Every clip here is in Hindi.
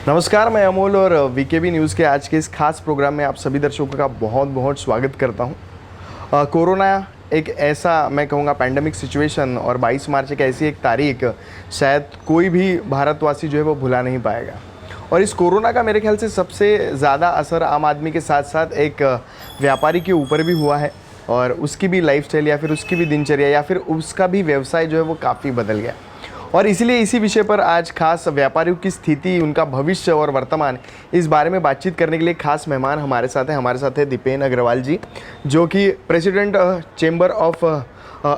नमस्कार, मैं अमोल और वीकेबी न्यूज़ के आज के इस खास प्रोग्राम में आप सभी दर्शकों का बहुत बहुत स्वागत करता हूं। कोरोना एक ऐसा मैं कहूँगा पैंडेमिक सिचुएशन और 22 मार्च एक ऐसी एक तारीख शायद कोई भी भारतवासी जो है वो भुला नहीं पाएगा। और इस कोरोना का मेरे ख्याल से सबसे ज़्यादा असर आम आदमी के साथ साथ एक व्यापारी के ऊपर भी हुआ है और उसकी भी लाइफस्टाइल या फिर उसकी भी दिनचर्या या फिर उसका भी व्यवसाय जो है वो काफ़ी बदल गया। और इसीलिए इसी विषय पर आज खास व्यापारियों की स्थिति, उनका भविष्य और वर्तमान, इस बारे में बातचीत करने के लिए खास मेहमान हमारे साथ हैं दीपेन अग्रवाल जी, जो कि president chamber of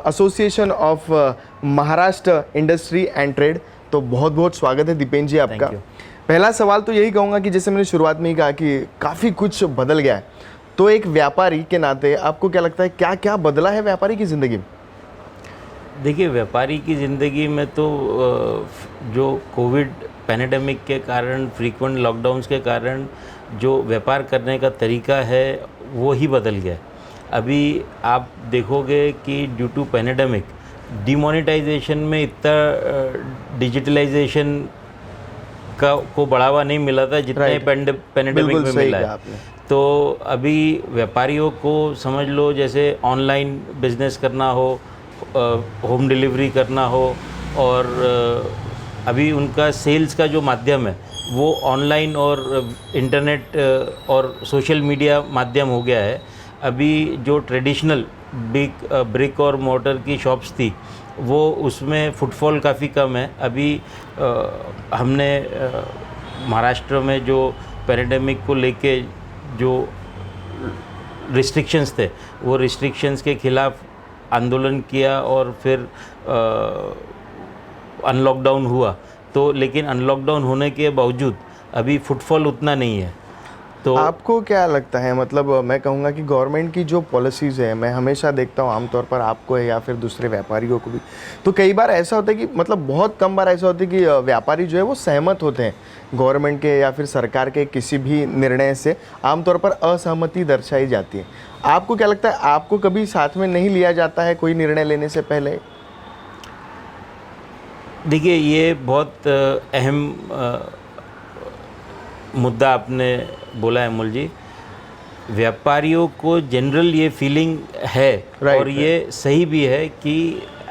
association of Maharashtra industry and trade. तो बहुत बहुत स्वागत है दीपेन जी आपका। पहला सवाल तो यही कहूँगा कि जैसे मैंने शुरुआत में ही कहा कि काफ़ी कुछ बदल गया है, तो एक व्यापारी के नाते आपको क्या लगता है क्या क्या बदला है व्यापारी की ज़िंदगी में? देखिए, व्यापारी की ज़िंदगी में तो जो कोविड पैंडेमिक के कारण, फ्रीक्वेंट लॉकडाउन्स के कारण जो व्यापार करने का तरीका है वो ही बदल गया। अभी आप देखोगे कि ड्यू टू पैंडेमिक डिमोनेटाइजेशन में इतना डिजिटलाइजेशन को बढ़ावा नहीं मिला था जितना पैंडेमिक में मिला है। तो अभी व्यापारियों को समझ लो, जैसे ऑनलाइन बिजनेस करना हो, होम डिलीवरी करना हो, और अभी उनका सेल्स का जो माध्यम है वो ऑनलाइन और इंटरनेट और सोशल मीडिया माध्यम हो गया है। अभी जो ट्रेडिशनल ब्रिक और मोटर की शॉप्स थी वो उसमें फुटफॉल काफ़ी कम है। अभी हमने महाराष्ट्र में जो पैंडेमिक को लेके जो रिस्ट्रिक्शंस थे वो रिस्ट्रिक्शंस के ख़िलाफ़ आंदोलन किया और फिर अनलॉकडाउन हुआ। तो लेकिन अनलॉकडाउन होने के बावजूद अभी फुटफॉल उतना नहीं है। तो आपको क्या लगता है, मतलब मैं कहूँगा कि गवर्नमेंट की जो पॉलिसीज़ है, मैं हमेशा देखता हूँ आमतौर पर आपको है या फिर दूसरे व्यापारियों को भी, तो कई बार ऐसा होता है कि मतलब बहुत कम बार ऐसा होता है कि व्यापारी जो है वो सहमत होते हैं गवर्नमेंट के या फिर सरकार के किसी भी निर्णय से, आमतौर पर असहमति दर्शाई जाती है। आपको क्या लगता है, आपको कभी साथ में नहीं लिया जाता है कोई निर्णय लेने से पहले? देखिए, ये बहुत अहम मुद्दा आपने बोला है अमोल जी। व्यापारियों को जनरल ये फीलिंग है और ये सही भी है कि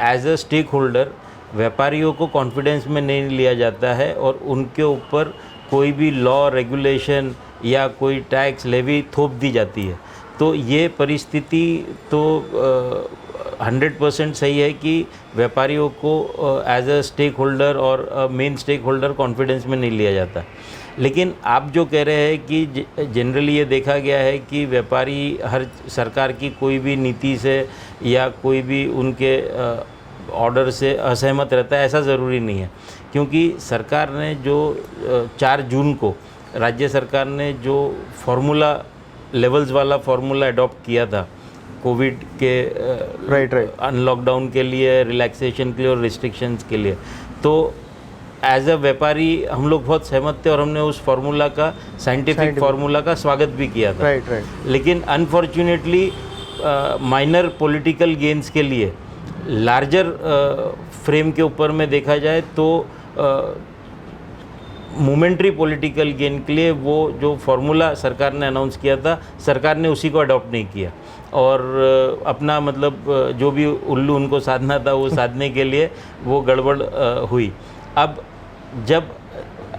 एज अ स्टेक होल्डर व्यापारियों को कॉन्फिडेंस में नहीं लिया जाता है और उनके ऊपर कोई भी लॉ रेगुलेशन या कोई टैक्स लेवी थोप दी जाती है। तो ये परिस्थिति तो 100% सही है कि व्यापारियों को एज अ स्टेक होल्डर और मेन स्टेक होल्डर कॉन्फिडेंस में नहीं लिया जाता। लेकिन आप जो कह रहे हैं कि जनरली ये देखा गया है कि व्यापारी हर सरकार की कोई भी नीति से या कोई भी उनके ऑर्डर से असहमत रहता है, ऐसा ज़रूरी नहीं है। क्योंकि सरकार ने जो 4 जून को राज्य सरकार ने जो फार्मूला लेवल्स वाला फार्मूला अडॉप्ट किया था कोविड के अनलॉकडाउन के लिए, रिलैक्सेशन के लिए और रिस्ट्रिक्शंस के लिए, तो एज अ व्यापारी हम लोग बहुत सहमत थे और हमने उस फार्मूला का, साइंटिफिक फार्मूला का स्वागत भी किया था। लेकिन अनफॉर्चुनेटली माइनर पॉलिटिकल गेन्स के लिए लार्जर फ्रेम के ऊपर में देखा जाए तो मोमेंट्री पॉलिटिकल गेन के लिए वो जो फार्मूला सरकार ने अनाउंस किया था, सरकार ने उसी को अडॉप्ट नहीं किया और अपना मतलब जो भी उल्लू उनको साधना था वो साधने के लिए वो गड़बड़ हुई। अब जब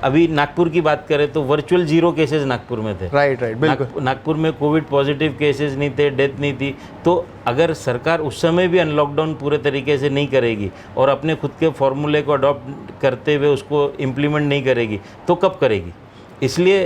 अभी नागपुर की बात करें तो वर्चुअल 0 केसेस नागपुर में थे। बिल्कुल। नागपुर में कोविड पॉजिटिव केसेस नहीं थे, डेथ नहीं थी। तो अगर सरकार उस समय भी अनलॉकडाउन पूरे तरीके से नहीं करेगी और अपने खुद के फॉर्मूले को अडॉप्ट करते हुए उसको इम्प्लीमेंट नहीं करेगी तो कब करेगी? इसलिए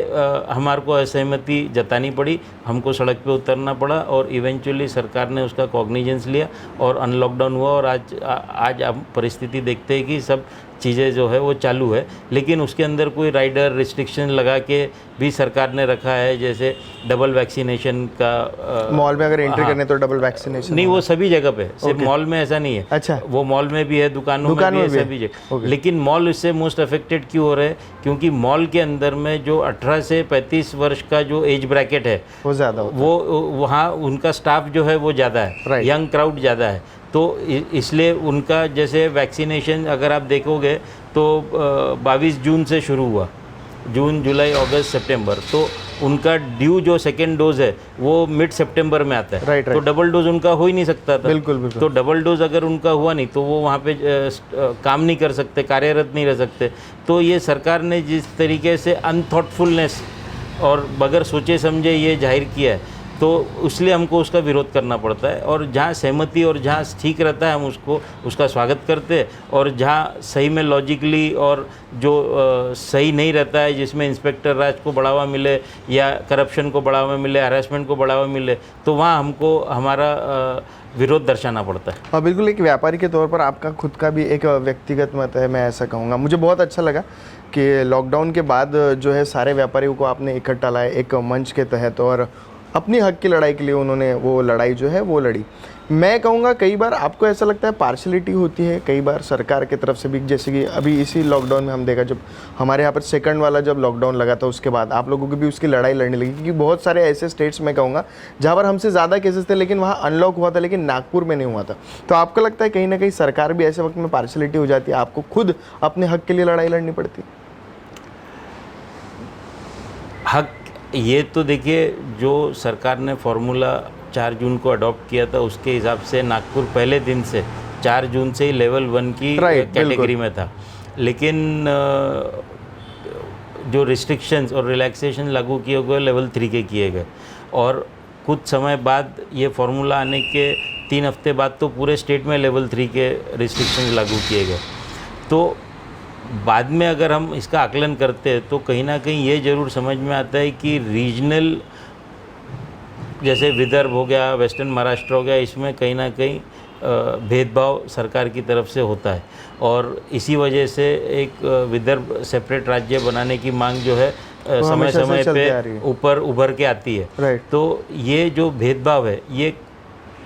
हमारे को असहमति जतानी पड़ी, हमको सड़क पे उतरना पड़ा और इवेंचुअली सरकार ने उसका कॉग्निजेंस लिया और अनलॉकडाउन हुआ। और आज आप परिस्थिति देखते हैं कि सब चीज़ें जो है वो चालू है, लेकिन उसके अंदर कोई राइडर रिस्ट्रिक्शन लगा के भी सरकार ने रखा है, जैसे डबल वैक्सीनेशन का। मॉल में अगर एंट्री करने तो डबल वैक्सीनेशन नहीं, वो सभी जगह पे, सिर्फ मॉल में ऐसा नहीं है। अच्छा, वो मॉल में भी है, दुकानों में भी है, सभी जगह। लेकिन मॉल इससे मोस्ट अफेक्टेड क्यों हो रहे हैं? क्योंकि मॉल के अंदर में जो 18 से 35 वर्ष का जो एज ब्रैकेट है वो ज़्यादा, वो वहाँ उनका स्टाफ जो है वो ज़्यादा है, यंग क्राउड ज़्यादा है। तो इसलिए उनका जैसे वैक्सीनेशन अगर आप देखोगे तो 22 जून से शुरू हुआ जून जुलाई अगस्त सितंबर, तो उनका ड्यू जो सेकेंड डोज है वो मिड सितंबर में आता है। राइट, तो डबल डोज उनका हो ही नहीं सकता था। बिल्कुल बिल्कुल। तो डबल डोज अगर उनका हुआ नहीं तो वो वहाँ पे काम नहीं कर सकते, कार्यरत नहीं रह सकते। तो ये सरकार ने जिस तरीके से अनथॉटफुलनेस और बगैर सोचे समझे ये जाहिर किया है, तो इसलिए हमको उसका विरोध करना पड़ता है। और जहाँ सहमति और जहाँ ठीक रहता है हम उसका स्वागत करते हैं, और जहाँ सही में लॉजिकली और जो सही नहीं रहता है, जिसमें इंस्पेक्टर राज को बढ़ावा मिले या करप्शन को बढ़ावा मिले, हरासमेंट को बढ़ावा मिले, तो वहाँ हमको हमारा विरोध दर्शाना पड़ता है। हाँ बिल्कुल, एक व्यापारी के तौर पर आपका खुद का भी एक व्यक्तिगत मत है, मैं ऐसा कहूँगा। मुझे बहुत अच्छा लगा कि लॉकडाउन के बाद जो है सारे व्यापारियों को आपने इकट्ठा लाया एक मंच के तहत, और अपनी हक की लड़ाई के लिए उन्होंने वो लड़ाई जो है वो लड़ी। मैं कहूँगा कई बार आपको ऐसा लगता है पार्शलिटी होती है कई बार सरकार की तरफ से भी, जैसे कि अभी इसी लॉकडाउन में हम देखा, जब हमारे यहाँ पर सेकंड वाला जब लॉकडाउन लगा था उसके बाद आप लोगों की भी उसकी लड़ाई लड़ने लगी, क्योंकि बहुत सारे ऐसे स्टेट्स में कहूँगा जहाँ पर हमसे ज़्यादा केसेस थे लेकिन वहाँ अनलॉक हुआ था, लेकिन नागपुर में नहीं हुआ था। तो आपको लगता है कहीं ना कहीं सरकार भी ऐसे वक्त में पार्शलिटी हो जाती है, आपको खुद अपने हक के लिए लड़ाई लड़नी पड़ती है? हक, ये तो देखिए जो सरकार ने फॉर्मूला 4 जून को अडॉप्ट किया था उसके हिसाब से नागपुर पहले दिन से 4 जून से ही लेवल 1 की कैटेगरी में था। लेकिन जो रिस्ट्रिक्शंस और रिलैक्सेशन लागू किए गए लेवल 3 के किए गए, और कुछ समय बाद ये फार्मूला आने के 3 हफ्ते बाद तो पूरे स्टेट में लेवल 3 के रिस्ट्रिक्शंस लागू किए गए। तो बाद में अगर हम इसका आकलन करते हैं तो कहीं ना कहीं ये ज़रूर समझ में आता है कि रीजनल, जैसे विदर्भ हो गया, वेस्टर्न महाराष्ट्र हो गया, इसमें कहीं ना कहीं भेदभाव सरकार की तरफ से होता है, और इसी वजह से एक विदर्भ सेपरेट राज्य बनाने की मांग जो है समय समय पे ऊपर उभर के आती है। तो ये जो भेदभाव है ये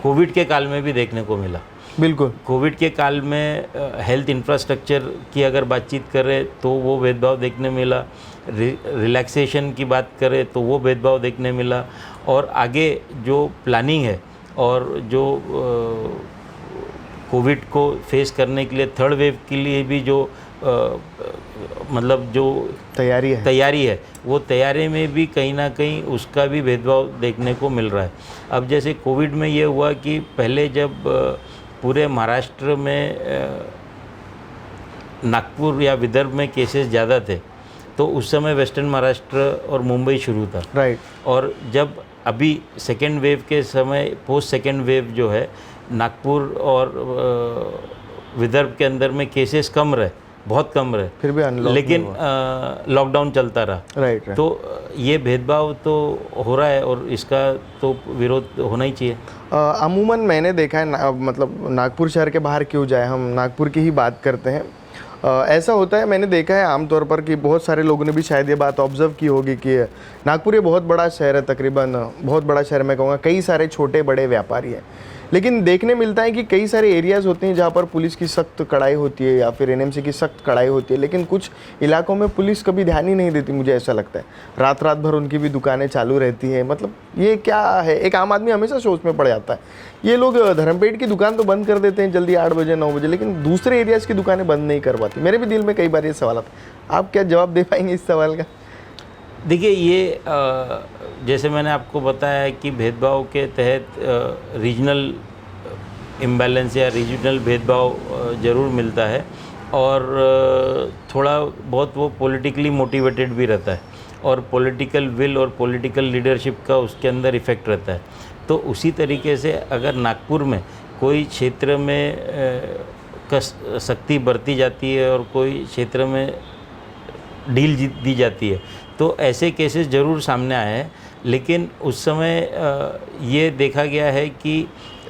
कोविड के काल में भी देखने को मिला। बिल्कुल, कोविड के काल में हेल्थ इंफ्रास्ट्रक्चर की अगर बातचीत करें तो वो भेदभाव देखने मिला, रिलैक्सेशन की बात करें तो वो भेदभाव देखने मिला, और आगे जो प्लानिंग है और जो कोविड को फेस करने के लिए थर्ड वेव के लिए भी जो मतलब जो तैयारी है वो तैयारी में भी कहीं ना कहीं उसका भी भेदभाव देखने को मिल रहा है। अब जैसे कोविड में ये हुआ कि पहले जब पूरे महाराष्ट्र में नागपुर या विदर्भ में केसेस ज़्यादा थे तो उस समय वेस्टर्न महाराष्ट्र और मुंबई शुरू था। राइट। और जब अभी सेकेंड वेव के समय, पोस्ट सेकेंड वेव जो है, नागपुर और विदर्भ के अंदर में केसेस कम रहे, बहुत कम रहे, फिर भी अनलॉक, लेकिन लॉकडाउन चलता रहा। राइट। तो ये भेदभाव तो हो रहा है और इसका तो विरोध होना ही चाहिए। अमूमन मैंने देखा है मतलब नागपुर शहर के बाहर क्यों जाए, हम नागपुर की ही बात करते हैं। ऐसा होता है, मैंने देखा है आमतौर पर कि बहुत सारे लोगों ने भी शायद ये बात ऑब्जर्व की होगी कि नागपुर ये बहुत बड़ा शहर है, तकरीबन बहुत बड़ा शहर मैं कहूँगा, कई सारे छोटे बड़े व्यापारी हैं, लेकिन देखने मिलता है कि कई सारे एरियाज़ होते हैं जहाँ पर पुलिस की सख्त कड़ाई होती है या फिर एनएमसी की सख्त कड़ाई होती है, लेकिन कुछ इलाकों में पुलिस कभी ध्यान ही नहीं देती। मुझे ऐसा लगता है रात रात भर उनकी भी दुकानें चालू रहती हैं। मतलब ये क्या है, एक आम आदमी हमेशा सोच में पड़ जाता है। ये लोग धर्मपेट की दुकान तो बंद कर देते हैं जल्दी 8 बजे 9 बजे, लेकिन दूसरे एरियाज़ की दुकानें बंद नहीं कर पाती। मेरे भी दिल में कई बार ये सवाल आता। आप क्या जवाब दे पाएंगे इस सवाल का? देखिए, ये जैसे मैंने आपको बताया कि भेदभाव के तहत रीजनल इम्बैलेंस या रीजनल भेदभाव ज़रूर मिलता है, और थोड़ा बहुत वो पॉलिटिकली मोटिवेटेड भी रहता है, और पॉलिटिकल विल और पॉलिटिकल लीडरशिप का उसके अंदर इफ़ेक्ट रहता है। तो उसी तरीके से अगर नागपुर में कोई क्षेत्र में सख्ती बरती जाती है और कोई क्षेत्र में ढील दी जाती है तो ऐसे केसेस ज़रूर सामने आए हैं। लेकिन उस समय ये देखा गया है कि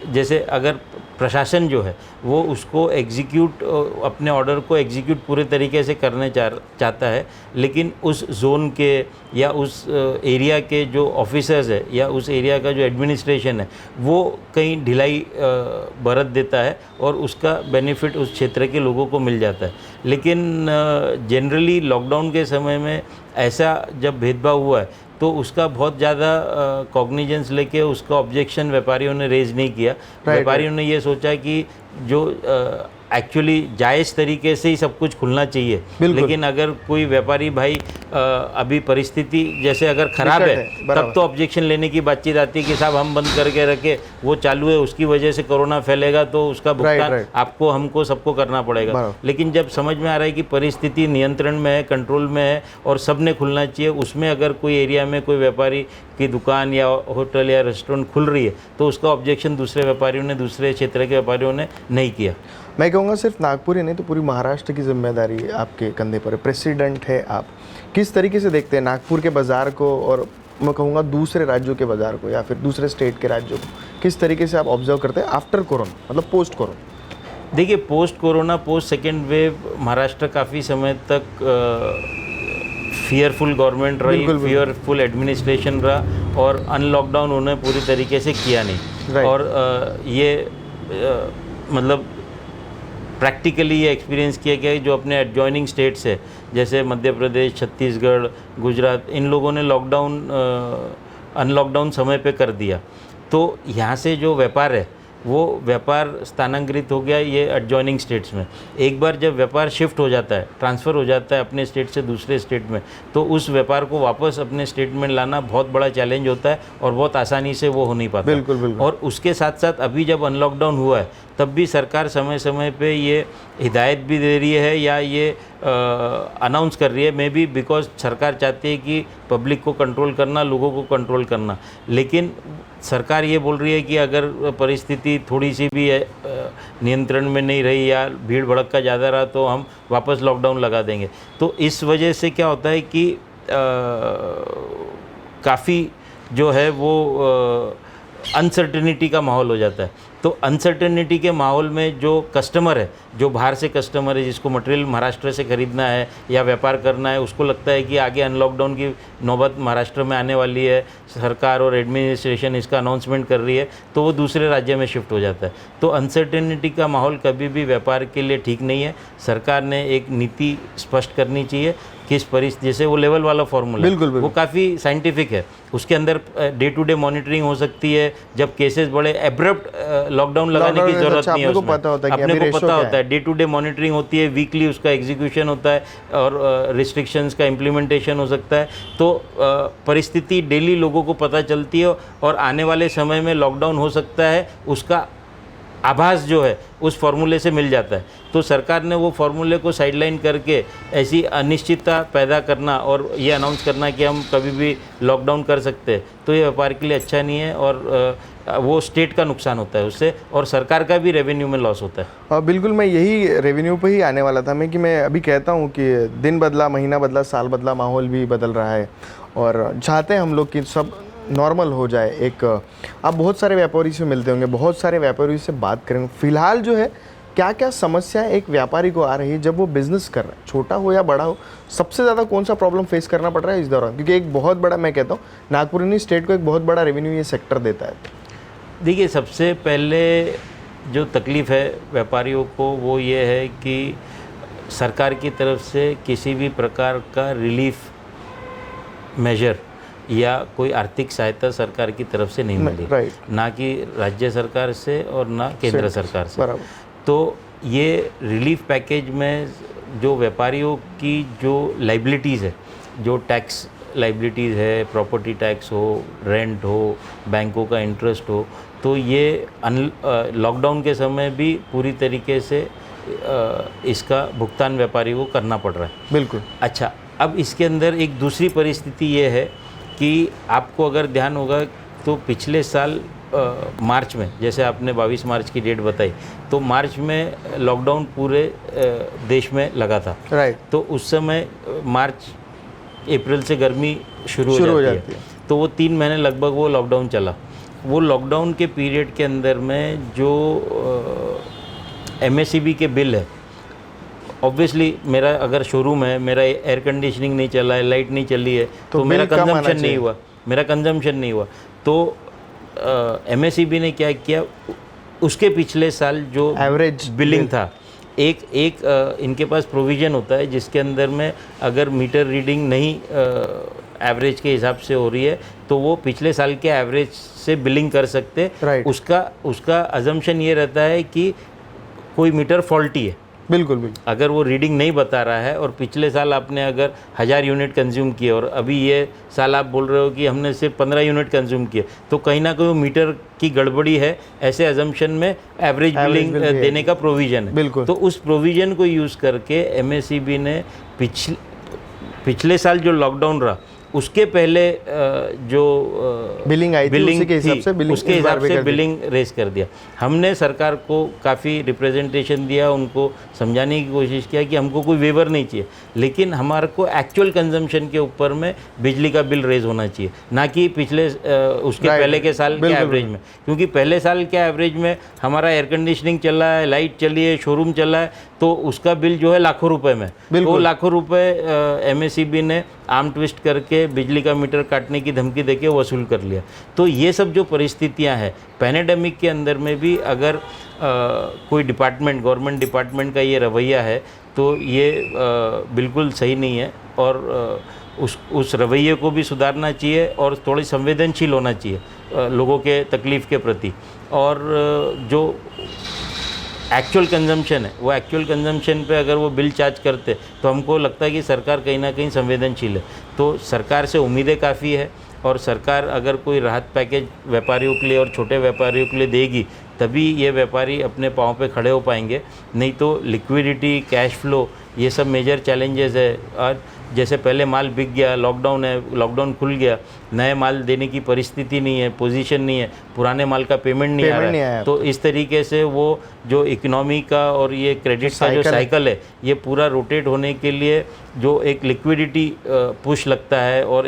जैसे अगर प्रशासन जो है वो उसको एग्जीक्यूट, अपने ऑर्डर को एग्जीक्यूट पूरे तरीके से करने चाहता है, लेकिन उस जोन के या उस एरिया के जो ऑफिसर्स है या उस एरिया का जो एडमिनिस्ट्रेशन है वो कहीं ढिलाई बरत देता है और उसका बेनिफिट उस क्षेत्र के लोगों को मिल जाता है। लेकिन जनरली लॉकडाउन के समय में ऐसा जब भेदभाव हुआ है तो उसका बहुत ज़्यादा कॉग्निजेंस लेके उसका ऑब्जेक्शन व्यापारियों ने रेज नहीं किया। व्यापारियों ने ये सोचा कि जो एक्चुअली जायज़ तरीके से ही सब कुछ खुलना चाहिए, बिल्कुल। लेकिन अगर कोई व्यापारी भाई अभी परिस्थिति जैसे अगर ख़राब विकट है है, बराबर। तब तो ऑब्जेक्शन लेने की बातचीत आती है कि साहब हम बंद करके रखे, वो चालू है, उसकी वजह से कोरोना फैलेगा तो उसका भुगतान राइट। आपको हमको सबको करना पड़ेगा। बराबर। लेकिन जब समझ में आ रहा है कि परिस्थिति नियंत्रण में है, कंट्रोल में है और सब ने खुलना चाहिए, उसमें अगर कोई एरिया में कोई व्यापारी की दुकान या होटल या रेस्टोरेंट खुल रही है तो उसका ऑब्जेक्शन दूसरे व्यापारियों ने, दूसरे क्षेत्र के व्यापारियों ने नहीं किया। मैं कहूँगा सिर्फ नागपुर ही नहीं तो पूरी महाराष्ट्र की जिम्मेदारी आपके कंधे पर है, प्रेसिडेंट है आप। किस तरीके से देखते हैं नागपुर के बाज़ार को और मैं कहूँगा दूसरे राज्यों के बाज़ार को या फिर दूसरे स्टेट के राज्यों को, किस तरीके से आप ऑब्जर्व करते हैं आफ्टर कोरोना, मतलब पोस्ट कोरोना? देखिए, post corona, post second wave Maharashtra काफ़ी समय तक फियरफुल गवर्नमेंट रही, फियरफुल एडमिनिस्ट्रेशन रहा और अनलॉकडाउन उन्होंने पूरी तरीके से किया नहीं। और ये मतलब प्रैक्टिकली ये एक्सपीरियंस किया गया है जो अपने एडजॉइनिंग स्टेट्स है जैसे मध्य प्रदेश, छत्तीसगढ़, गुजरात, इन लोगों ने लॉकडाउन अनलॉकडाउन समय पे कर दिया। तो यहाँ से जो व्यापार है वो व्यापार स्थानांतरित हो गया ये एडजॉइनिंग स्टेट्स में। एक बार जब व्यापार शिफ्ट हो जाता है, ट्रांसफ़र हो जाता है अपने स्टेट से दूसरे स्टेट में, तो उस व्यापार को वापस अपने स्टेट में लाना बहुत बड़ा चैलेंज होता है और बहुत आसानी से वो हो नहीं पाता। बिल्कुल। और उसके साथ साथ अभी जब अनलॉकडाउन हुआ है तब भी सरकार समय समय पे ये हिदायत भी दे रही है या ये अनाउंस कर रही है, मे बी बिकॉज सरकार चाहती है कि पब्लिक को कंट्रोल करना, लोगों को कंट्रोल करना। लेकिन सरकार ये बोल रही है कि अगर परिस्थिति थोड़ी सी भी नियंत्रण में नहीं रही या भीड़ भड़का ज़्यादा रहा तो हम वापस लॉकडाउन लगा देंगे। तो इस वजह से क्या होता है कि काफ़ी जो है वो अनसर्टेनिटी का माहौल हो जाता है। तो अनसर्टेनिटी के माहौल में जो कस्टमर है, जो बाहर से कस्टमर है, जिसको मटेरियल महाराष्ट्र से ख़रीदना है या व्यापार करना है, उसको लगता है कि आगे अनलॉकडाउन की नौबत महाराष्ट्र में आने वाली है, सरकार और एडमिनिस्ट्रेशन इसका अनाउंसमेंट कर रही है, तो वो दूसरे राज्य में शिफ्ट हो जाता है। तो अनसर्टेनिटी का माहौल कभी भी व्यापार के लिए ठीक नहीं है। सरकार ने एक नीति स्पष्ट करनी चाहिए किस परिस्थिति, जैसे वो लेवल वाला फॉर्मूला वो काफ़ी साइंटिफिक है, उसके अंदर डे टू डे मॉनिटरिंग हो सकती है। जब केसेस बड़े एब्रप्ट लॉकडाउन लगाने की जरूरत नहीं है, अपने को पता होता है, डे टू डे मॉनिटरिंग होती है, वीकली उसका एग्जीक्यूशन होता है और रिस्ट्रिक्शंस का इम्प्लीमेंटेशन हो सकता है। तो परिस्थिति डेली लोगों को पता चलती है और आने वाले समय में लॉकडाउन हो सकता है उसका आभास जो है उस फार्मूले से मिल जाता है। तो सरकार ने वो फार्मूले को साइडलाइन करके ऐसी अनिश्चितता पैदा करना और ये अनाउंस करना कि हम कभी भी लॉकडाउन कर सकते हैं, तो ये व्यापार के लिए अच्छा नहीं है और वो स्टेट का नुकसान होता है उससे और सरकार का भी रेवेन्यू में लॉस होता है। बिल्कुल, मैं यही रेवेन्यू पे ही आने वाला था मैं कि मैं अभी कहता हूँ कि दिन बदला, महीना बदला, साल बदला, माहौल भी बदल रहा है और चाहते हैं हम लोग कि सब नॉर्मल हो जाए। एक आप बहुत सारे व्यापारी से मिलते होंगे, बहुत सारे व्यापारी से बात करेंगे, फिलहाल जो है क्या क्या समस्या एक व्यापारी को आ रही है जब वो बिज़नेस कर रहा है, छोटा हो या बड़ा हो, सबसे ज़्यादा कौन सा प्रॉब्लम फेस करना पड़ रहा है इस दौरान? क्योंकि एक बहुत बड़ा, मैं कहता हूँ नागपुर स्टेट को एक बहुत बड़ा रेवेन्यू ये सेक्टर देता है। देखिए, सबसे पहले जो तकलीफ़ है व्यापारियों को वो ये है कि सरकार की तरफ से किसी भी प्रकार का रिलीफ मेजर या कोई आर्थिक सहायता सरकार की तरफ से नहीं मिली, ना कि राज्य सरकार से और ना केंद्र सरकार से। तो ये रिलीफ पैकेज में जो व्यापारियों की जो लाइबिलिटीज़ है, जो टैक्स लाइबिलिटीज़ है, प्रॉपर्टी टैक्स हो, रेंट हो, बैंकों का इंटरेस्ट हो, तो ये लॉकडाउन के समय भी पूरी तरीके से इसका भुगतान व्यापारियों को करना पड़ रहा है। बिल्कुल। अच्छा, अब इसके अंदर एक दूसरी परिस्थिति ये है कि आपको अगर ध्यान होगा तो पिछले साल मार्च में, जैसे आपने 22 मार्च की डेट बताई, तो मार्च में लॉकडाउन पूरे देश में लगा था। तो उस समय मार्च अप्रैल से गर्मी शुरू हो जाती है, तो वो 3 महीने लगभग वो लॉकडाउन चला। वो लॉकडाउन के पीरियड के अंदर में जो MSEB के बिल है, ऑब्वियसली मेरा अगर शोरूम है, मेरा एयर कंडीशनिंग नहीं चला है, लाइट नहीं चली है, तो मेरा कंजम्पशन नहीं हुआ। तो MSEB ने क्या किया, उसके पिछले साल जो एवरेज बिलिंग था, एक इनके पास प्रोविज़न होता है जिसके अंदर में अगर मीटर रीडिंग नहीं एवरेज के हिसाब से हो रही है तो वो पिछले साल के एवरेज से बिलिंग कर सकते। उसका अजम्पशन ये रहता है कि कोई मीटर फॉल्टी है, बिल्कुल बिल्कुल। अगर वो रीडिंग नहीं बता रहा है और पिछले साल आपने अगर 1000 यूनिट कंज्यूम किए और अभी ये साल आप बोल रहे हो कि हमने सिर्फ 15 यूनिट कंज्यूम किए, तो कहीं ना कहीं वो मीटर की गड़बड़ी है, ऐसे अजम्पशन में एवरेज बिलिंग देने का प्रोविज़न है। बिल्कुल। तो उस प्रोविज़न को यूज़ करके MSEB ने पिछले साल जो लॉकडाउन रहा उसके पहले जो बिलिंग आई थी उसी के हिसाब से बिलिंग उसके हिसाब से बिलिंग रेज कर दिया। हमने सरकार को काफ़ी रिप्रेजेंटेशन दिया, उनको समझाने की कोशिश किया कि हमको कोई वेवर नहीं चाहिए, लेकिन हमारे को एक्चुअल कंजम्पशन के ऊपर में बिजली का बिल रेज होना चाहिए, ना कि पिछले उसके पहले के साल के एवरेज में। क्योंकि पहले साल के एवरेज में हमारा एयर कंडीशनिंग चल रहा है, लाइट चली है, शोरूम चला है, तो उसका बिल जो है लाखों रुपए में, तो लाखों रुपए MSEB ने आर्म ट्विस्ट करके बिजली का मीटर काटने की धमकी देके वसूल कर लिया। तो ये सब जो परिस्थितियां हैं पैनेडेमिक के अंदर में भी, अगर कोई डिपार्टमेंट, गवर्नमेंट डिपार्टमेंट का ये रवैया है तो ये बिल्कुल सही नहीं है, और उस रवैये को भी सुधारना चाहिए और थोड़ी संवेदनशील होना चाहिए लोगों के तकलीफ़ के प्रति। और जो एक्चुअल कंजम्पशन है, वो एक्चुअल कंजम्पशन पे अगर वो बिल चार्ज करते तो हमको लगता है कि सरकार कहीं ना कहीं संवेदनशील है। तो सरकार से उम्मीदें काफ़ी है, और सरकार अगर कोई राहत पैकेज व्यापारियों के लिए और छोटे व्यापारियों के लिए देगी तभी ये व्यापारी अपने पाँव पे खड़े हो पाएंगे, नहीं तो लिक्विडिटी, कैश फ्लो, ये सब मेजर चैलेंजेस है। और जैसे पहले माल बिक गया, लॉकडाउन है, लॉकडाउन खुल गया, नए माल देने की परिस्थिति नहीं है, पोजीशन नहीं है, पुराने माल का पेमेंट नहीं आ रहा है, तो इस तरीके से वो जो इकोनॉमी का और ये क्रेडिट का जो साइकिल है, ये पूरा रोटेट होने के लिए जो एक लिक्विडिटी पुश लगता है और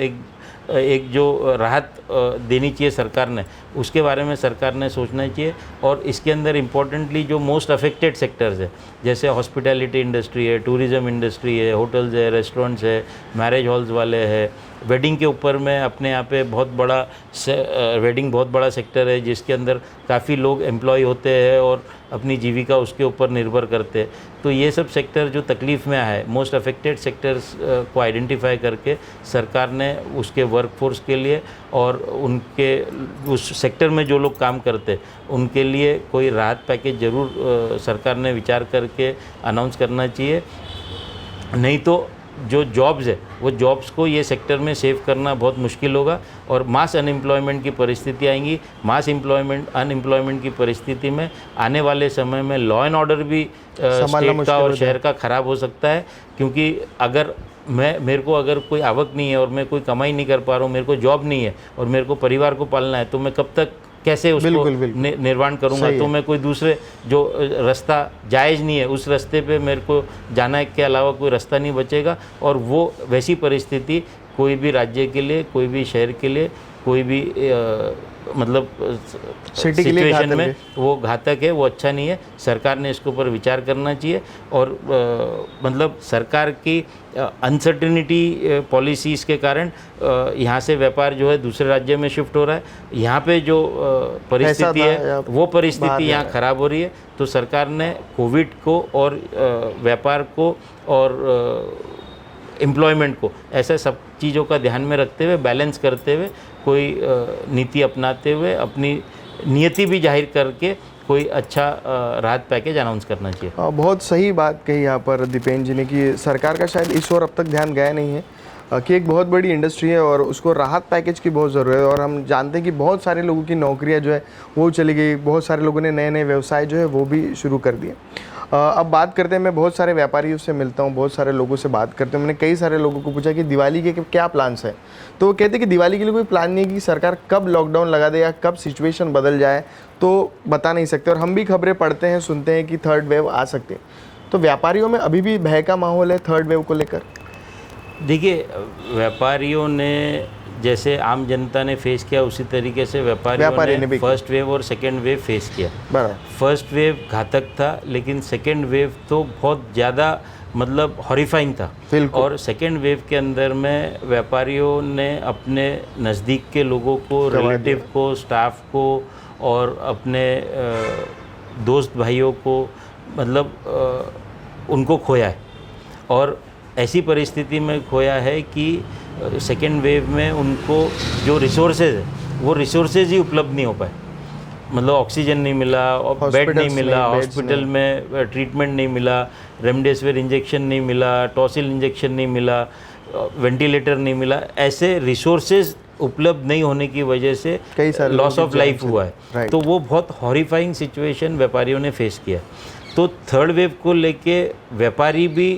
एक जो राहत देनी चाहिए सरकार ने, उसके बारे में सरकार ने सोचना चाहिए। और इसके अंदर इम्पोर्टेंटली जो मोस्ट अफेक्टेड सेक्टर्स है, जैसे हॉस्पिटैलिटी इंडस्ट्री है, टूरिज़्म इंडस्ट्री है, होटल्स है, रेस्टोरेंट्स है, मैरिज हॉल्स वाले हैं, वेडिंग के ऊपर में अपने यहाँ पे बहुत बड़ा वेडिंग बहुत बड़ा सेक्टर है, जिसके अंदर काफ़ी लोग एम्प्लॉय होते हैं और अपनी जीविका उसके ऊपर निर्भर करते हैं। तो ये सब सेक्टर जो तकलीफ़ में आए, मोस्ट अफेक्टेड सेक्टर्स को आइडेंटिफाई करके सरकार ने उसके वर्कफोर्स के लिए और उनके उस सेक्टर में जो लोग काम करते हैं उनके लिए कोई राहत पैकेज ज़रूर सरकार ने विचार करके अनाउंस करना चाहिए। नहीं तो जो जॉब्स है वो जॉब्स को ये सेक्टर में सेव करना बहुत मुश्किल होगा और मास अनएम्प्लॉयमेंट की परिस्थिति आएंगी। मास अनएम्प्लॉयमेंट की परिस्थिति में आने वाले समय में लॉ एंड ऑर्डर भी स्टेट का और शहर का ख़राब हो सकता है, क्योंकि अगर मेरे को अगर कोई आवक नहीं है और मैं कोई कमाई नहीं कर पा रहा हूँ, मेरे को जॉब नहीं है और मेरे को परिवार को पालना है, तो मैं कब तक कैसे उसको निर्वाण करूंगा। तो मैं कोई दूसरे जो रास्ता जायज़ नहीं है उस रास्ते पे मेरे को जाना के अलावा कोई रास्ता नहीं बचेगा। और वो वैसी परिस्थिति कोई भी राज्य के लिए, कोई भी शहर के लिए, कोई भी मतलब सिचुएशन में वो घातक है, वो अच्छा नहीं है। सरकार ने इसके ऊपर विचार करना चाहिए और मतलब सरकार की अनसर्टिनिटी पॉलिसीज़ के कारण यहाँ से व्यापार जो है दूसरे राज्य में शिफ्ट हो रहा है। यहाँ पे जो परिस्थिति है वो परिस्थिति यहाँ ख़राब हो रही है। तो सरकार ने कोविड को और व्यापार को और एम्प्लॉयमेंट को, ऐसे सब चीज़ों का ध्यान में रखते हुए, बैलेंस करते हुए, कोई नीति अपनाते हुए, अपनी नियति भी जाहिर करके कोई अच्छा राहत पैकेज अनाउंस करना चाहिए। बहुत सही बात कही यहाँ पर दीपेन जी ने कि सरकार का शायद इस ओर अब तक ध्यान गया नहीं है कि एक बहुत बड़ी इंडस्ट्री है और उसको राहत पैकेज की बहुत ज़रूरत है। और हम जानते हैं कि बहुत सारे लोगों की नौकरियाँ जो है वो चली गई, बहुत सारे लोगों ने नए नए व्यवसाय जो है वो भी शुरू कर दिए। अब बात करते हैं, मैं बहुत सारे व्यापारियों से मिलता हूँ, बहुत सारे लोगों से बात करते हैं। मैंने कई सारे लोगों को पूछा कि दिवाली के क्या प्लान्स हैं, तो वो कहते हैं कि दिवाली के लिए कोई प्लान नहीं है कि सरकार कब लॉकडाउन लगा दे या कब सिचुएशन बदल जाए तो बता नहीं सकते। और हम भी खबरें पढ़ते हैं, सुनते हैं कि थर्ड वेव आ सकते हैं। तो व्यापारियों में अभी भी भय का माहौल है थर्ड वेव को लेकर। देखिए, व्यापारियों ने जैसे आम जनता ने फेस किया उसी तरीके से व्यापारियों ने फर्स्ट वेव और सेकेंड वेव फेस किया। फर्स्ट वेव घातक था, लेकिन सेकेंड वेव तो बहुत ज़्यादा मतलब हॉरिफाइंग था। और सेकेंड वेव के अंदर में व्यापारियों ने अपने नज़दीक के लोगों को, रिलेटिव को, स्टाफ को और अपने दोस्त भाइयों को मतलब उनको खोया है। और ऐसी परिस्थिति में खोया है कि सेकेंड वेव में उनको जो रिसोर्सेज है वो रिसोर्सेज ही उपलब्ध नहीं हो पाए। मतलब ऑक्सीजन नहीं मिला और बेड नहीं Hospitals मिला, नहीं, beds हॉस्पिटल में ट्रीटमेंट नहीं मिला, रेमडेसिविर इंजेक्शन नहीं मिला, टॉसिल इंजेक्शन नहीं मिला, वेंटिलेटर नहीं मिला, ऐसे रिसोर्सेज उपलब्ध नहीं होने की वजह से कई सारे लॉस लोगों ऑफ की लाइफ जान हुआ है। Right. तो वो बहुत हॉरिफाइंग सिचुएशन व्यापारियों ने फेस किया। तो थर्ड वेव को लेके व्यापारी भी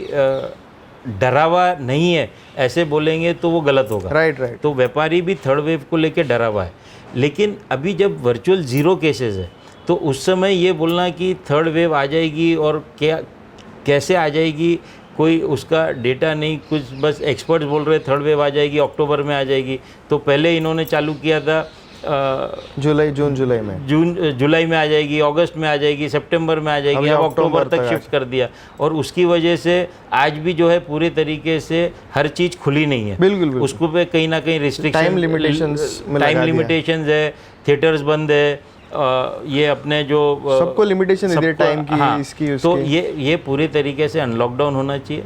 डरा हुआ नहीं है, ऐसे बोलेंगे तो वो गलत होगा। राइट। तो व्यापारी भी थर्ड वेव को लेके डरा हुआ है। लेकिन अभी जब वर्चुअल ज़ीरो केसेस है तो उस समय ये बोलना कि थर्ड वेव आ जाएगी और क्या कैसे आ जाएगी, कोई उसका डेटा नहीं, कुछ बस एक्सपर्ट्स बोल रहे थर्ड वेव आ जाएगी, अक्टूबर में आ जाएगी। तो पहले इन्होंने चालू किया था जून जुलाई में, जुलाई में आ जाएगी, अगस्त में आ जाएगी, सितंबर में आ जाएगी, अब अक्टूबर तक शिफ्ट कर दिया। और उसकी वजह से आज भी जो है पूरे तरीके से हर चीज़ खुली नहीं है। बिल्कुल उसको पे कहीं ना कहीं रिस्ट्रिक्शन, टाइम लिमिटेशंस है, थिएटर्स बंद है, ये अपने जो सबको लिमिटेशन है टाइम की, हाँ, इसकी तो ये पूरे तरीके से अनलॉकडाउन होना चाहिए,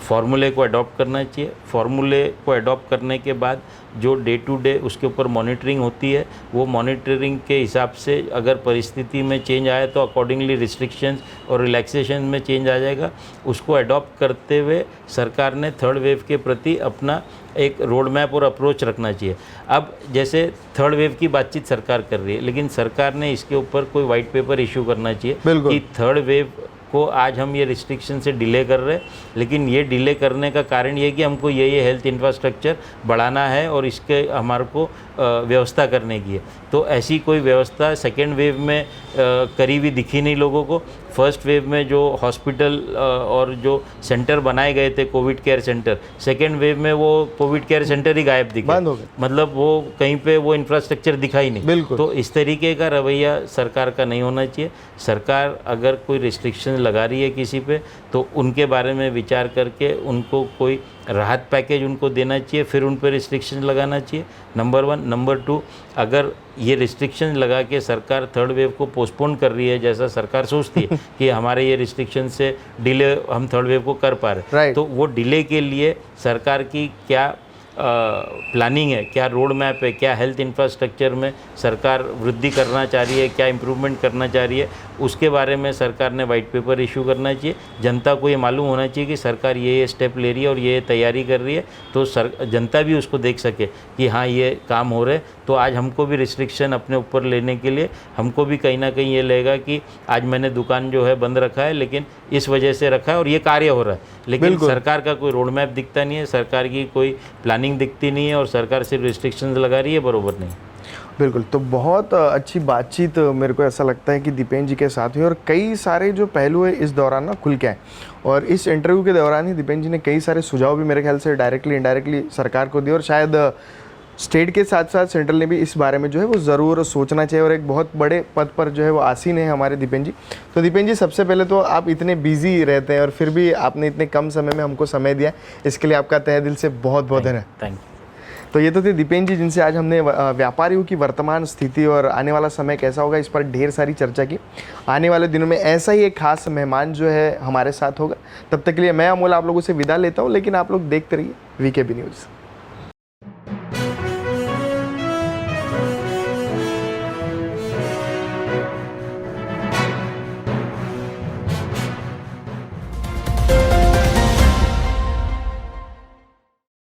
फार्मूले को अडॉप्ट करना चाहिए। फार्मूले को अडॉप्ट करने के बाद जो डे टू डे उसके ऊपर मॉनिटरिंग होती है, वो मॉनिटरिंग के हिसाब से अगर परिस्थिति में चेंज आया तो अकॉर्डिंगली रिस्ट्रिक्शंस और रिलैक्सेशन में चेंज आ जाएगा। उसको अडॉप्ट करते हुए सरकार ने थर्ड वेव के प्रति अपना एक रोड मैप और अप्रोच रखना चाहिए। अब जैसे थर्ड वेव की बातचीत सरकार कर रही है, लेकिन सरकार ने इसके ऊपर कोई वाइट पेपर इशू करना चाहिए कि थर्ड वेव को आज हम ये रिस्ट्रिक्शन से डिले कर रहे हैं, लेकिन ये डिले करने का कारण ये है कि हमको ये हेल्थ इंफ्रास्ट्रक्चर बढ़ाना है और इसके हमारे को व्यवस्था करने की है। तो ऐसी कोई व्यवस्था सेकेंड वेव में करी हुई दिखी नहीं लोगों को। फर्स्ट वेव में जो हॉस्पिटल और जो सेंटर बनाए गए थे Covid care centre, second wave में वो कोविड केयर सेंटर ही गायब दिखे, बंद हो गए, मतलब वो कहीं पे वो इंफ्रास्ट्रक्चर दिखाई नहीं। बिल्कुल। तो इस तरीके का रवैया सरकार का नहीं होना चाहिए। सरकार अगर कोई रिस्ट्रिक्शन लगा रही है किसी पे तो उनके बारे में विचार करके उनको कोई राहत पैकेज उनको देना चाहिए, फिर उन पर रिस्ट्रिक्शन लगाना चाहिए, नंबर 1। नंबर 2, अगर ये रिस्ट्रिक्शन लगा के सरकार थर्ड वेव को पोस्टपोन कर रही है, जैसा सरकार सोचती है कि हमारे ये रिस्ट्रिक्शन से डिले हम थर्ड वेव को कर पा रहे हैं, तो वो डिले के लिए सरकार की क्या प्लानिंग है, क्या रोड मैप है, क्या हेल्थ इंफ्रास्ट्रक्चर में सरकार वृद्धि करना चाह रही है, क्या इम्प्रूवमेंट करना चाह रही है, उसके बारे में सरकार ने वाइट पेपर इशू करना चाहिए। जनता को ये मालूम होना चाहिए कि सरकार ये स्टेप ले रही है और ये तैयारी कर रही है, तो जनता भी उसको देख सके कि हाँ ये काम हो रहे। तो आज हमको भी रिस्ट्रिक्शन अपने ऊपर लेने के लिए हमको भी कहीं ना कहीं ये लगेगा कि आज मैंने दुकान जो है बंद रखा है, लेकिन इस वजह से रखा है और ये कार्य हो रहा है, लेकिन सरकार का कोई रोड मैप दिखता नहीं है, सरकार की कोई प्लानिंग दिखती नहीं है और सरकार सिर्फ रिस्ट्रिक्शंस लगा रही है, बरोबर नहीं। बिल्कुल। तो बहुत अच्छी बातचीत मेरे को ऐसा लगता है कि दीपेन जी के साथ हुई और कई सारे जो पहलू है इस दौरान ना खुल के आए और इस इंटरव्यू के दौरान ही दीपेन जी ने कई सारे सुझाव भी मेरे ख्याल से डायरेक्टली इनडायरेक्टली सरकार को दिए और शायद स्टेट के साथ साथ सेंट्रल ने भी इस बारे में जो है वो ज़रूर सोचना चाहिए और एक बहुत बड़े पद पर जो है वो आसीन है हमारे दीपेन जी। तो दीपेन जी, सबसे पहले तो आप इतने बिजी रहते हैं और फिर भी आपने इतने कम समय में हमको समय दिया, इसके लिए आपका तहे दिल से बहुत बहुत धन्यवाद। Thank you. तो ये तो थे दीपेन जी, जिनसे आज हमने व्यापारियों की वर्तमान स्थिति और आने वाला समय कैसा होगा इस पर ढेर सारी चर्चा की। आने वाले दिनों में ऐसा ही एक खास मेहमान जो है हमारे साथ होगा। तब तक के लिए मैं अमोल आप लोगों से विदा लेता हूँ, लेकिन आप लोग देखते रहिए वीकेबी न्यूज़।